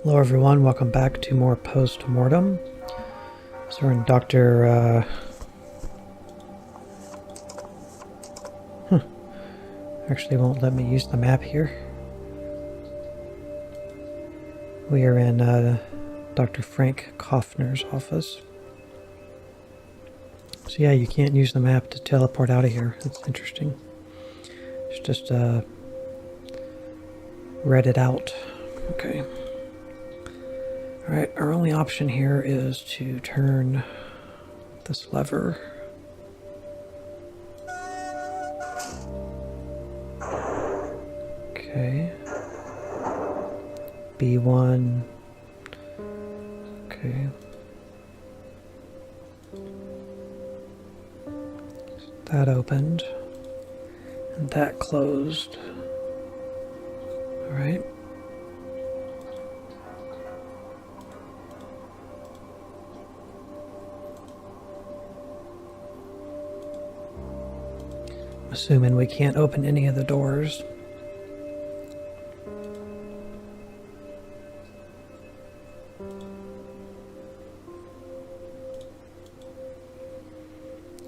Hello everyone, welcome back to more post-mortem. So we're in Dr. Actually won't let me use the map here. We are in Dr. Frank Kaufner's office. So yeah, you can't use the map to teleport out of here. That's interesting. It's just read it out. Okay. Alright, our only option here is to turn this lever. Okay. B1. Okay. That opened. And that closed. Alright. Assuming we can't open any of the doors.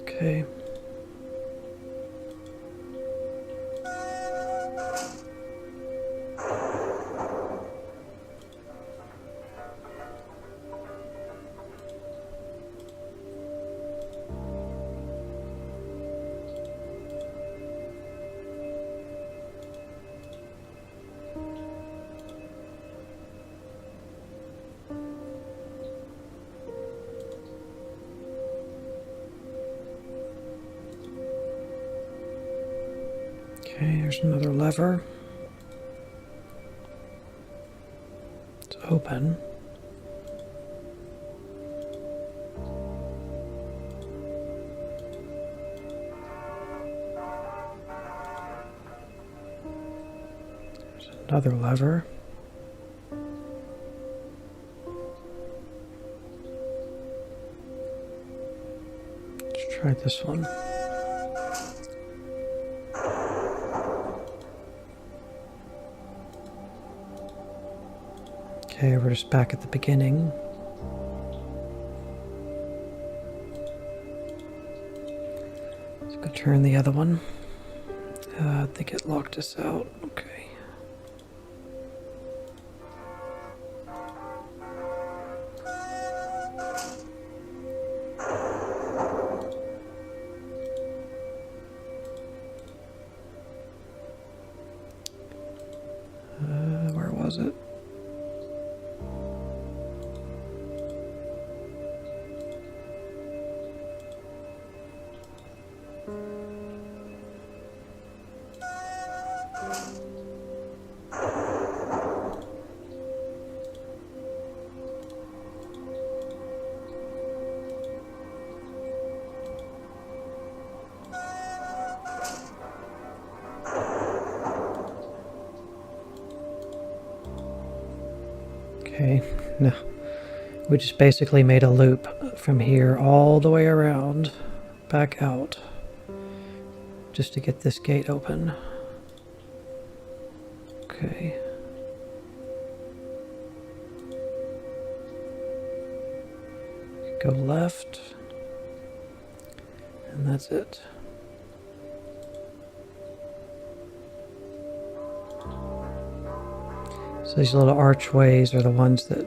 Okay. Okay, here's another lever. It's open. There's another lever. Let's try this one. Okay, we're just back at the beginning. Let's go turn the other one. I think it locked us out. Okay. Where was it? Okay, no. We just basically made a loop from here all the way around, back out, just to get this gate open. Okay. Go left, and that's it. So these little archways are the ones that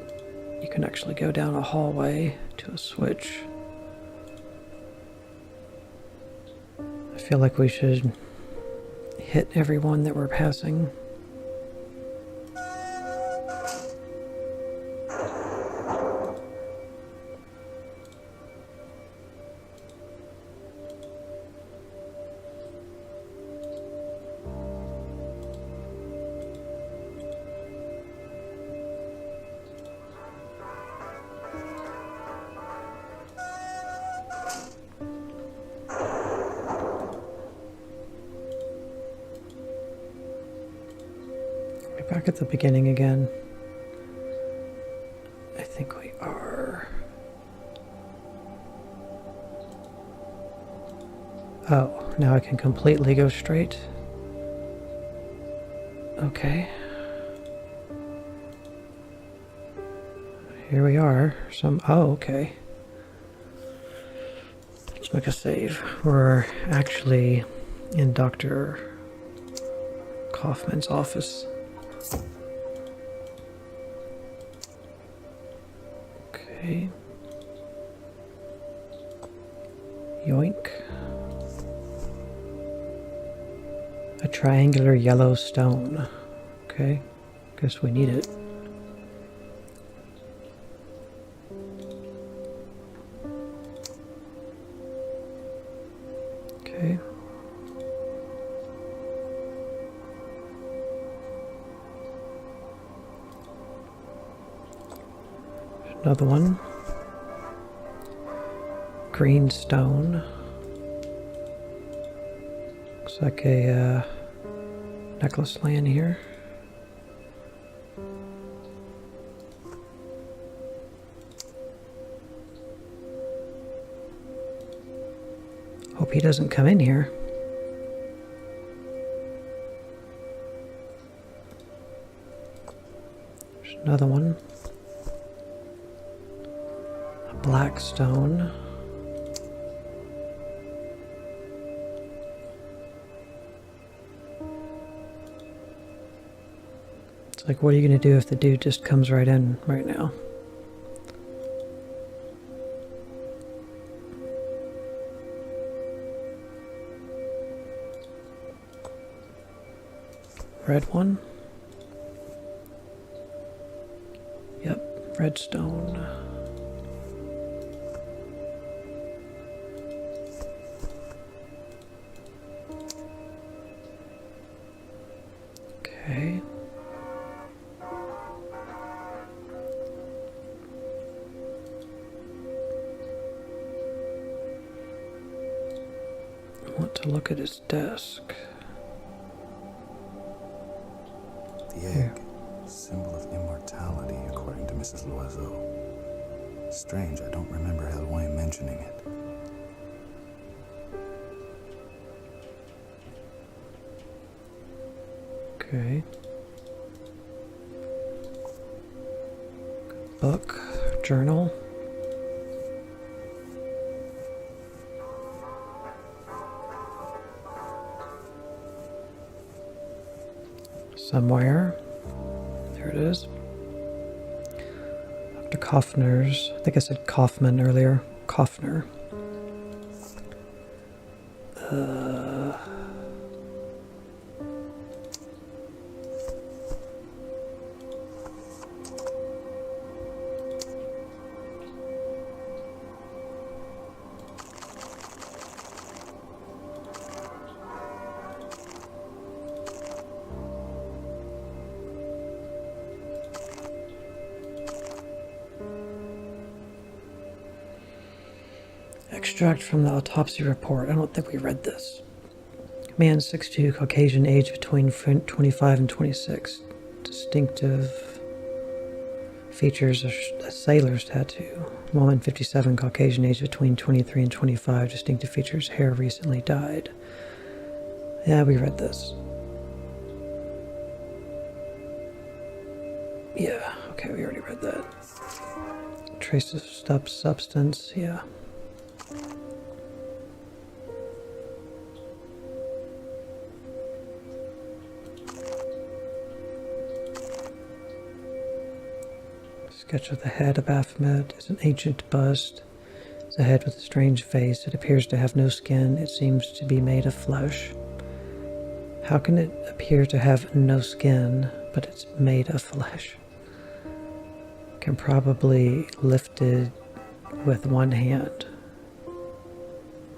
you can actually go down a hallway to a switch. I feel like we should hit everyone that we're passing. Back at the beginning again. I think we are. Oh, now I can completely go straight. Okay. here we are. Oh, okay. Let's make a save. We're actually in Dr. Kaufman's office. Okay. Yoink. A triangular yellow stone. Okay. Guess we need it. Okay. Another one. Green stone. Looks like a necklace laying here. Hope he doesn't come in here. There's another one. A black stone. It's like, what are you going to do if the dude just comes right in right now? Red one. Yep, red stone. Okay. I want to look at his desk. The egg, symbol of immortality, according to Mrs. Loiseau. Strange, I don't remember Helway mentioning it. Okay. Book, journal. Somewhere. There it is. Dr. Kaufner's, I think I said Kaufman earlier. Kaufner. Extract from the autopsy report. I don't think we read this. Man 6'2", Caucasian, age between 25 and 26. Distinctive features: a sailor's tattoo. Woman 57, Caucasian, age between 23 and 25. Distinctive features: hair recently dyed. Yeah, we read this. Yeah, okay, we already read that. Trace of substance, yeah. Sketch of the head of Baphomet is an ancient bust. It's a head with a strange face. It appears to have no skin. It seems to be made of flesh. How can it appear to have no skin, but it's made of flesh? Can probably lift it with one hand.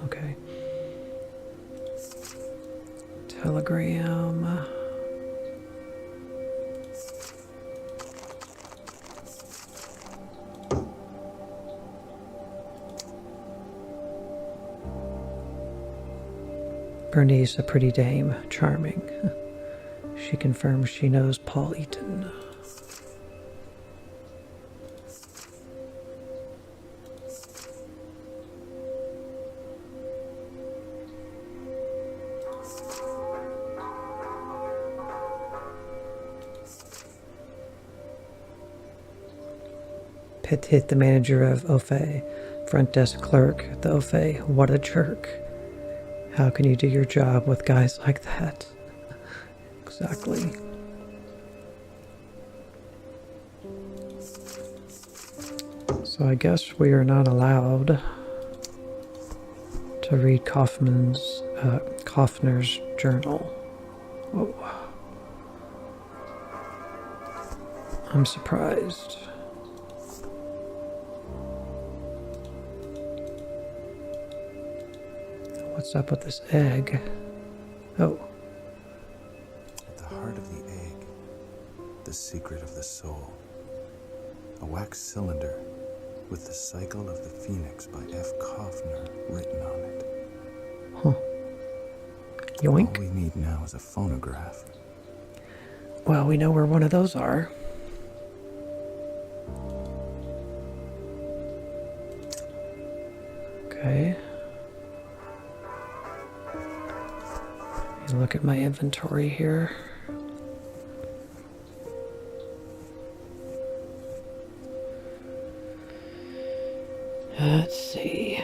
Okay. Telegram. Bernice, a pretty dame, charming. She confirms she knows Paul Eaton. Petit, the manager of Ofe. Front desk clerk at the Ofe. What a jerk. How can you do your job with guys like that? Exactly. So I guess we are not allowed to read Kaufner's journal. Whoa. I'm surprised. What's up with this egg? Oh. At the heart of the egg, the secret of the soul. A wax cylinder with the cycle of the phoenix by F. Kaufner written on it. Huh. Yoink. All we need now is a phonograph. Well, we know where one of those are. Okay. You look at my inventory here. Let's see.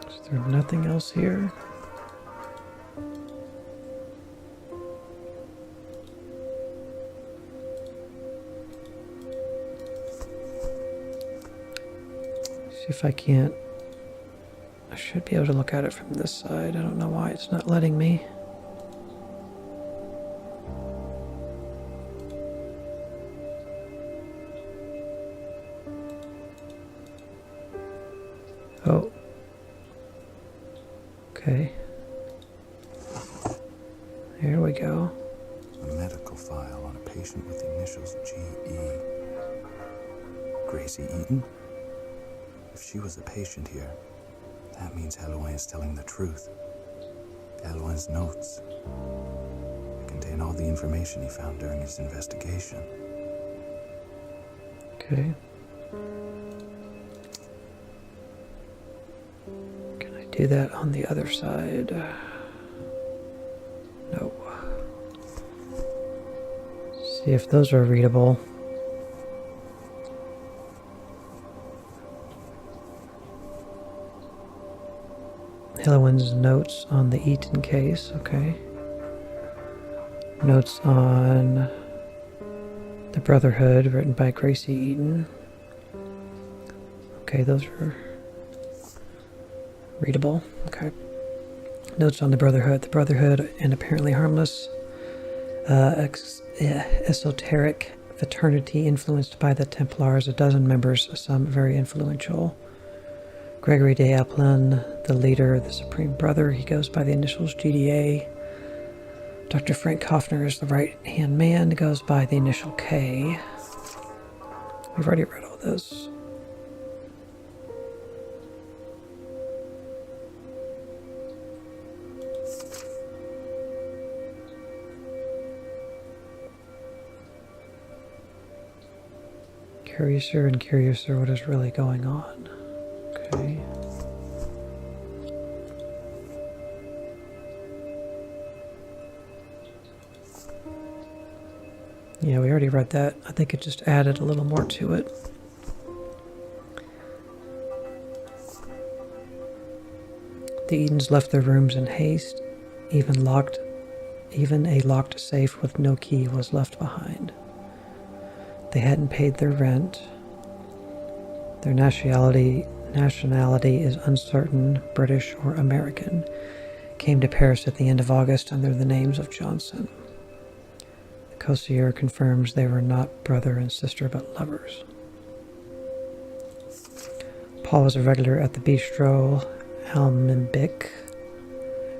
Is there nothing else here? See if I can't. I should be able to look at it from this side. I don't know why it's not letting me. Oh. Okay. Here we go. A medical file on a patient with the initials G.E. Gracie Eaton? If she was a patient here, that means Halloween is telling the truth. Halloween's notes. They contain all the information he found during his investigation. Okay. Can I do that on the other side? No. See if those are readable. Hillowin's notes on the Eaton case, okay. Notes on the Brotherhood, written by Gracie Eaton. Okay, those are readable, okay. Notes on the Brotherhood, an apparently harmless, esoteric fraternity influenced by the Templars, a dozen members, some very influential. Gregory d'Alpin, the leader of the Supreme Brother, he goes by the initials GDA. Dr. Frank Kaufner is the right-hand man, goes by the initial K. We've already read all this. Curiouser and curiouser what is really going on. Okay. Yeah, we already read that. I think it just added a little more to it. The Edens left their rooms in haste. Even a locked safe with no key was left behind. They hadn't paid their rent. Their nationality is uncertain, British or American. Came to Paris at the end of August under the names of Johnson. The concierge confirms they were not brother and sister but lovers. Paul was a regular at the bistro Almenbic,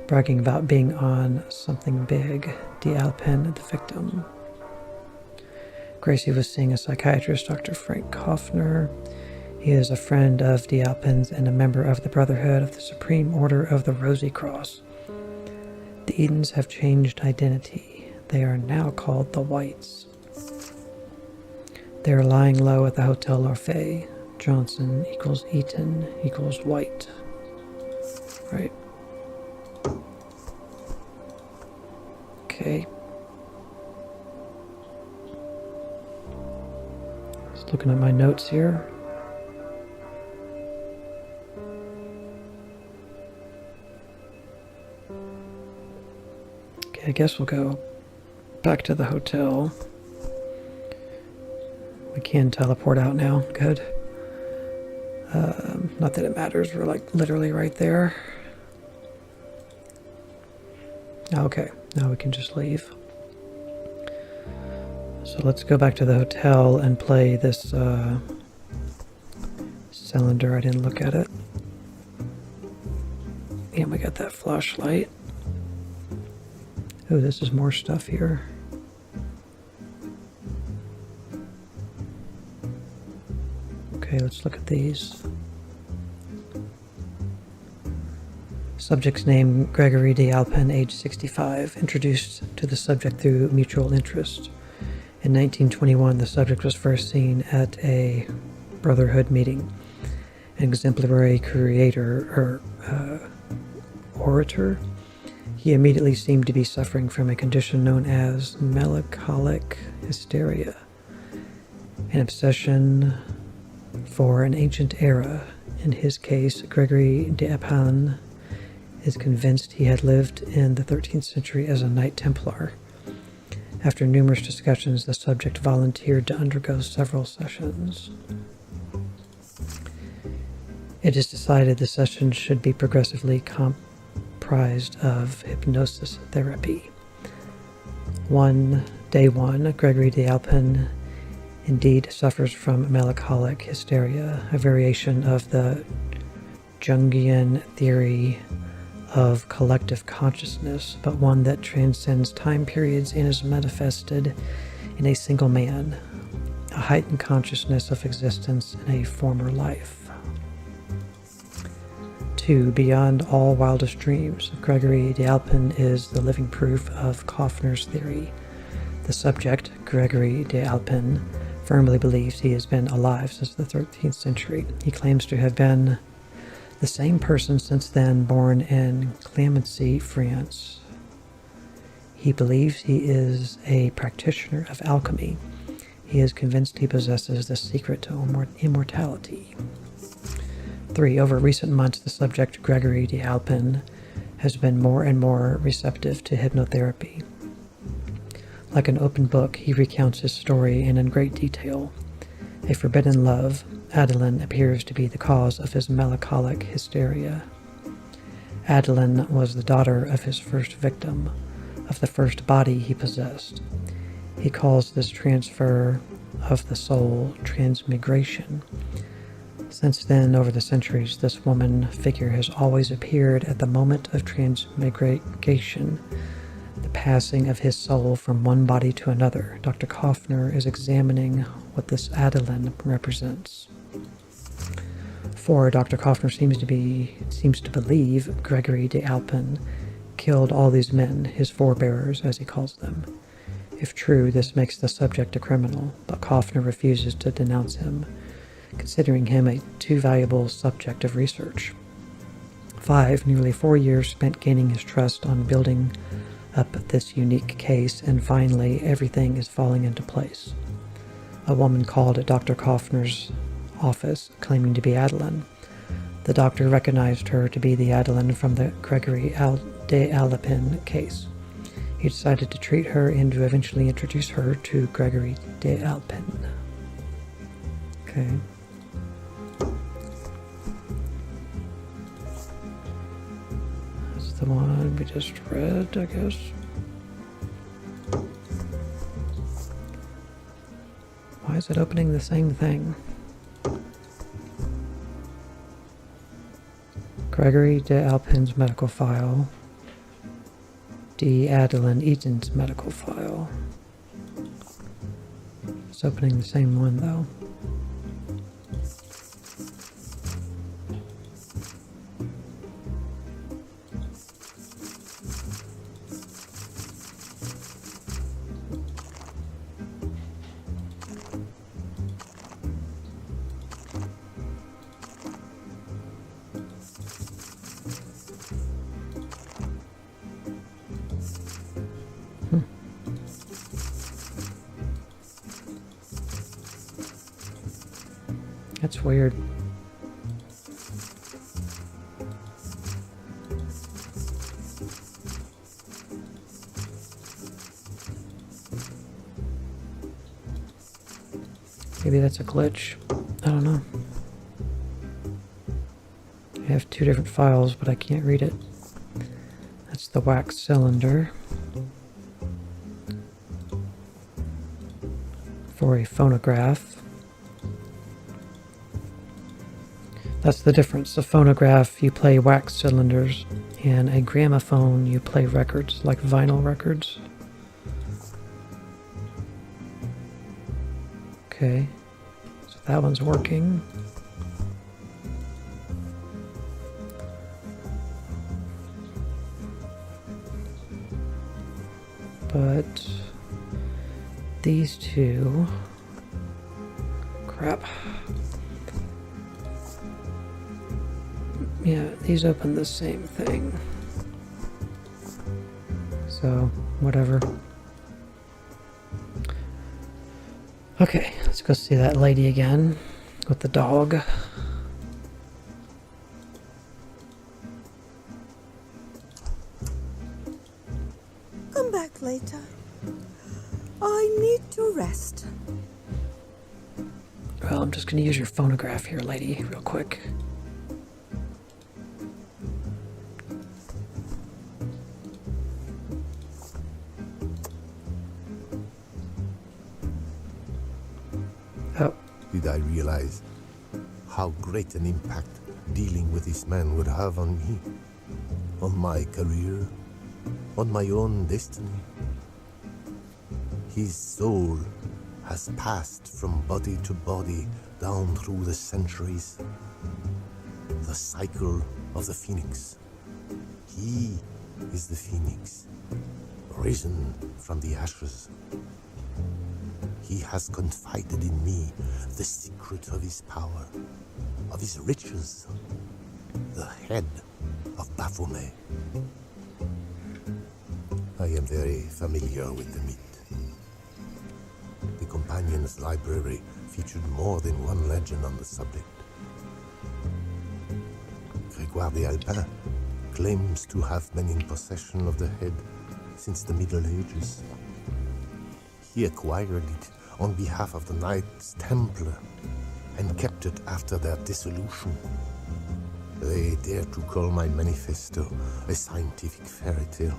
bragging about being on something big. D'Alpin, the victim. Gracie was seeing a psychiatrist, Dr. Frank Kaufner. He is a friend of D'Alpin's and a member of the Brotherhood of the Supreme Order of the Rosy Cross. The Edens have changed identity. They are now called the Whites. They're lying low at the Hotel Orphe. Johnson equals Eaton equals White. Right. Okay. Just looking at my notes here. Okay, I guess we'll go back to the hotel. We can teleport out now. Good. Not that it matters. We're like literally right there. Okay, now we can just leave. So let's go back to the hotel and play this cylinder. I didn't look at it. And we got that flashlight. Oh, this is more stuff here. Okay, let's look at these. Subject's name, Gregory de Alpin, age 65, introduced to the subject through mutual interest. In 1921, the subject was first seen at a Brotherhood meeting. An exemplary creator, or orator, he immediately seemed to be suffering from a condition known as melancholic hysteria, an obsession for an ancient era. In his case, Gregory de Alpin is convinced he had lived in the 13th century as a Knight Templar. After numerous discussions, the subject volunteered to undergo several sessions. It is decided the sessions should be progressively comprised of hypnosis therapy. Day 1, Gregory de Alpin indeed suffers from melancholic hysteria, a variation of the Jungian theory of collective consciousness, but one that transcends time periods and is manifested in a single man, a heightened consciousness of existence in a former life. 2. Beyond all wildest dreams, Gregory de Alpin is the living proof of Kaufner's theory. The subject, Gregory de Alpin, firmly believes he has been alive since the 13th century. He claims to have been the same person since then, born in Clemency, France. He believes he is a practitioner of alchemy. He is convinced he possesses the secret to immortality. 3. Over recent months, the subject, Gregory de Alpin, has been more and more receptive to hypnotherapy. Like an open book, he recounts his story in great detail. A forbidden love, Adeline, appears to be the cause of his melancholic hysteria. Adeline was the daughter of his first victim, of the first body he possessed. He calls this transfer of the soul transmigration. Since then, over the centuries, this woman figure has always appeared at the moment of transmigration, the passing of his soul from one body to another. Dr. Kaufner is examining what this Adeline represents. 4. Dr. Kaufner seems to believe Gregory de Alpin killed all these men, his forebearers, as he calls them. If true, this makes the subject a criminal, but Kaufner refuses to denounce him, considering him a too valuable subject of research. 5. Nearly 4 years spent gaining his trust on building up this unique case, and finally everything is falling into place. A woman called at Dr. Kaufner's office, claiming to be Adeline. The doctor recognized her to be the Adeline from the Gregory de Alpin case. He decided to treat her and to eventually introduce her to Gregory de Alpin. Okay. That's the one we just read, I guess. Why is it opening the same thing? Gregory de Alpin's medical file. D. Adeline Eaton's medical file. It's opening the same one, though. That's weird. Maybe that's a glitch. I don't know. I have two different files, but I can't read it. That's the wax cylinder for a phonograph. That's the difference. A phonograph, you play wax cylinders, and a gramophone, you play records, like vinyl records. Okay, so that one's working. But these two, crap. Yeah, these open the same thing. So, whatever. Okay, let's go see that lady again with the dog. Come back later. I need to rest. Well, I'm just gonna use your phonograph here, lady, real quick. Oh. Did I realize how great an impact dealing with this man would have on me, on my career, on my own destiny? His soul has passed from body to body down through the centuries. The cycle of the phoenix. He is the phoenix, risen from the ashes. He has confided in me the secret of his power, of his riches, the head of Baphomet. I am very familiar with the myth. The Companion's library featured more than one legend on the subject. Grégoire d'Alpin claims to have been in possession of the head since the Middle Ages. He acquired it on behalf of the Knights Templar and kept it after their dissolution. They dare to call my manifesto a scientific fairy tale.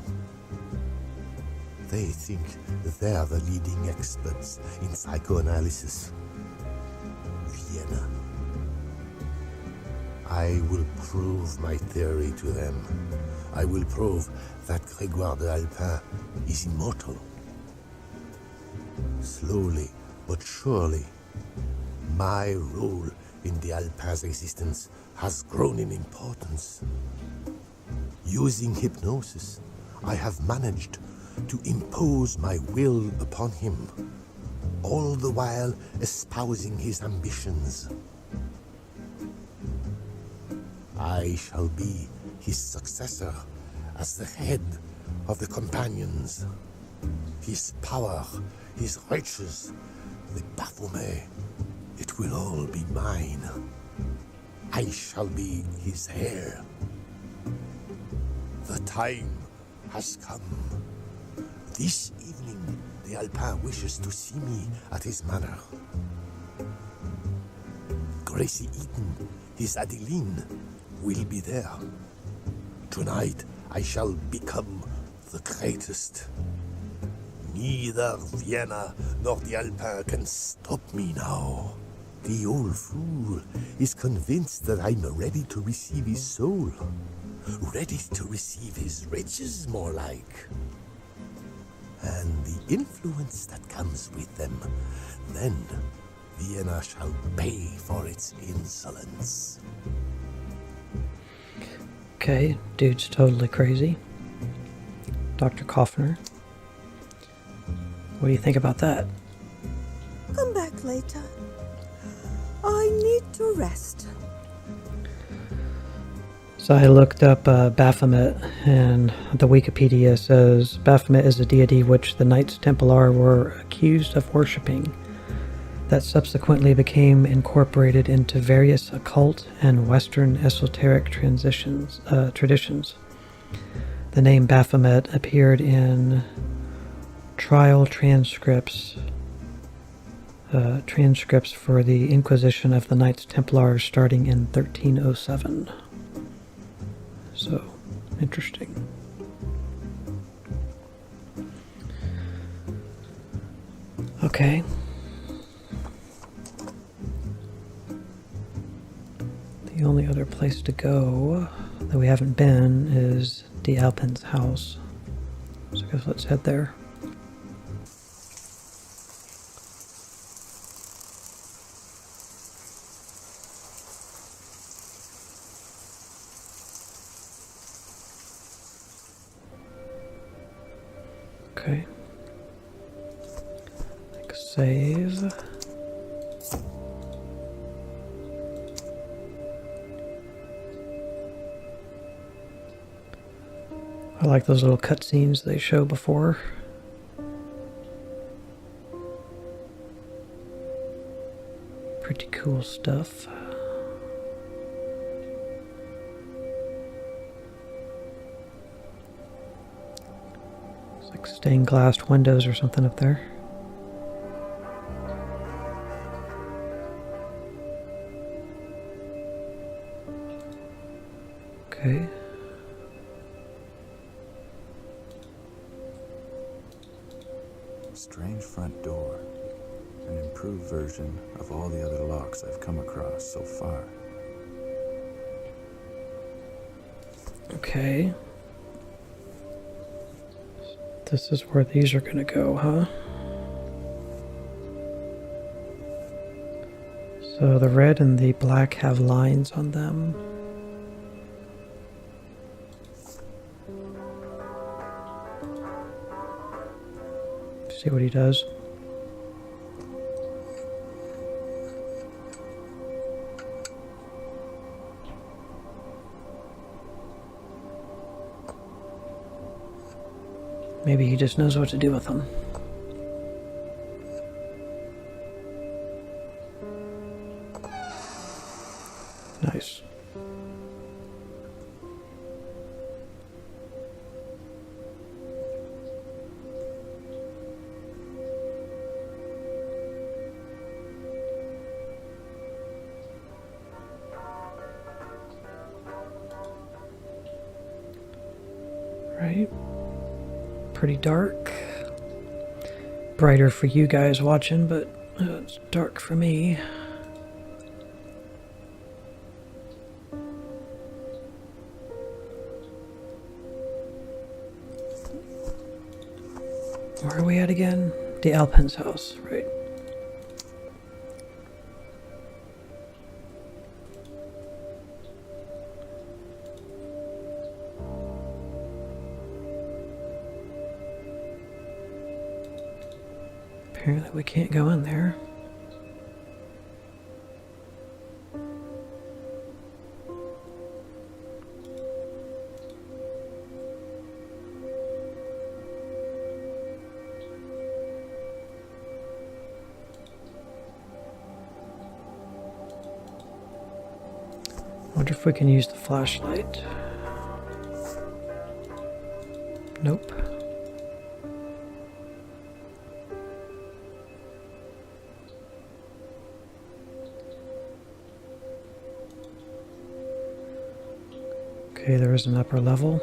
They think they're the leading experts in psychoanalysis. Vienna. I will prove my theory to them. I will prove that Grégoire d'Alpin is immortal. Slowly but surely, my role in d'Alpin's existence has grown in importance. Using hypnosis, I have managed to impose my will upon him, all the while espousing his ambitions. I shall be his successor as the head of the Companions. His power, his riches, the Baphomet, it will all be mine. I shall be his heir. The time has come. This evening, d'Alpin wishes to see me at his manor. Gracie Eaton, his Adeline, will be there. Tonight, I shall become the greatest. Neither Vienna nor d'Alpin can stop me now. The old fool is convinced that I'm ready to receive his soul. Ready to receive his riches, more like. And the influence that comes with them. Then Vienna shall pay for its insolence. Okay, dude's totally crazy. Dr. Kaufner. What do you think about that? Come back later. I need to rest. So I looked up Baphomet, and the Wikipedia says Baphomet is a deity which the Knights Templar were accused of worshipping. that subsequently became incorporated into various occult and Western esoteric traditions. The name Baphomet appeared in trial transcripts for the Inquisition of the Knights Templars starting in 1307. So, interesting. Okay. The only other place to go that we haven't been is the Alpen's house. So I guess let's head there. Okay. Save. I like those little cutscenes they show before. Pretty cool stuff. It's like stained glass windows or something up there. Okay. Strange front door. An improved version of all the other locks I've come across so far. Okay. This is where these are going to go, huh? So the red and the black have lines on them. See what he does. Maybe he just knows what to do with them. Nice. Right. Pretty dark. Brighter for you guys watching, but it's dark for me. Where are we at again? The Alpen's house, right? Apparently we can't go in there. Wonder if we can use the flashlight. Nope. Okay, there is an upper level.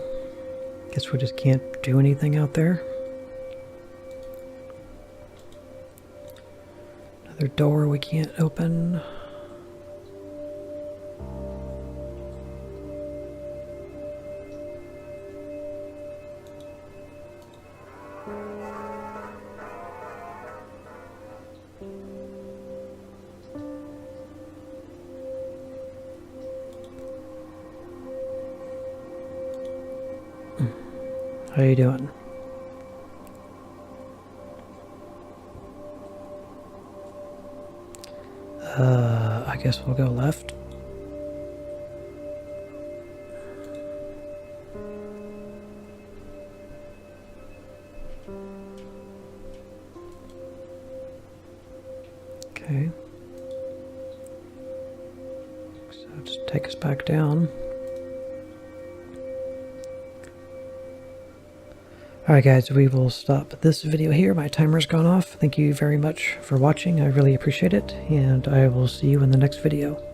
Guess we just can't do anything out there. Another door we can't open. How you doing? I guess we'll go left. Okay. So just take us back down. Alright guys, we will stop this video here. My timer's gone off. Thank you very much for watching. I really appreciate it, and I will see you in the next video.